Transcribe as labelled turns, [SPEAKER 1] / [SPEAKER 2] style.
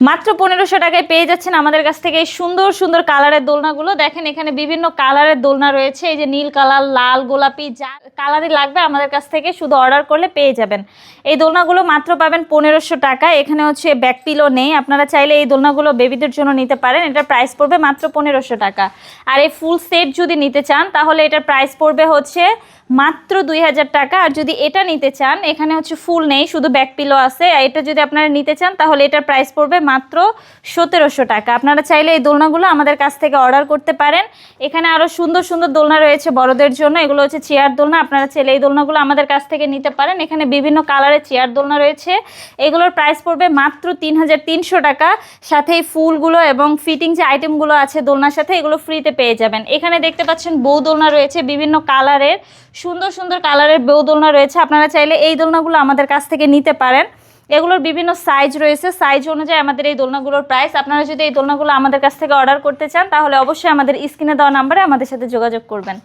[SPEAKER 1] মাত্র 1500 টাকায় পেয়ে যাচ্ছেন আমাদের কাছ থেকে এই সুন্দর সুন্দর কালারের দোলনাগুলো। দেখেন এখানে বিভিন্ন কালারের দোলনা রয়েছে, এই যে নীল কালার, লাল, গোলাপি, যা কালারই লাগবে আমাদের কাছ থেকে শুধু অর্ডার করলে পেয়ে যাবেন। এই দোলনাগুলো মাত্র পাবেন 1500 টাকা। এখানে হচ্ছে ব্যাক পিলো নেই, আপনারা চাইলে এই দোলনাগুলো বেবিদের জন্য নিতে পারেন। এটার প্রাইস পড়বে মাত্র 1500 টাকা। আর এই ফুল সেট যদি নিতে চান তাহলে এটার প্রাইস পড়বে হচ্ছে মাত্র 2000 টাকা। আর যদি এটা নিতে চান, এখানে হচ্ছে ফুল নেই, শুধু ব্যাক পিলো আছে, এটা যদি আপনারা নিতে চান তাহলে এটার প্রাইস পড়বে মাত্র 1700 টাকা। আপনারা চাইলে এই দোলনাগুলো আমাদের কাছ থেকে অর্ডার করতে পারেন। এখানে আরও সুন্দর সুন্দর দোলনা রয়েছে বড়দের জন্য, এগুলো হচ্ছে চেয়ার দোলনা। আপনারা চাইলে এই দোলনাগুলো আমাদের কাছ থেকে নিতে পারেন। এখানে বিভিন্ন কালারের চেয়ার দোলনা রয়েছে, এগুলোর প্রাইস পড়বে মাত্র 3300 টাকা। সাথে এই ফুলগুলো এবং ফিটিং যে আইটেমগুলো আছে দোলনার সাথে, এগুলো ফ্রিতে পেয়ে যাবেন। এখানে দেখতে পাচ্ছেন বউ দোলনা রয়েছে, বিভিন্ন কালারের সুন্দর সুন্দর কালারের বউ দোলনা রয়েছে। আপনারা চাইলে এই দোলনাগুলো আমাদের কাছ থেকে নিতে পারেন। এগুলোর বিভিন্ন সাইজ রয়েছে, সাইজ অনুযায়ী আমাদের এই দোলনাগুলোর প্রাইস। আপনারা যদি এই দোলনাগুলো আমাদের কাছ থেকে অর্ডার করতে চান তাহলে অবশ্যই আমাদের স্ক্রিনে দেওয়া নাম্বারে আমাদের সাথে যোগাযোগ করবেন।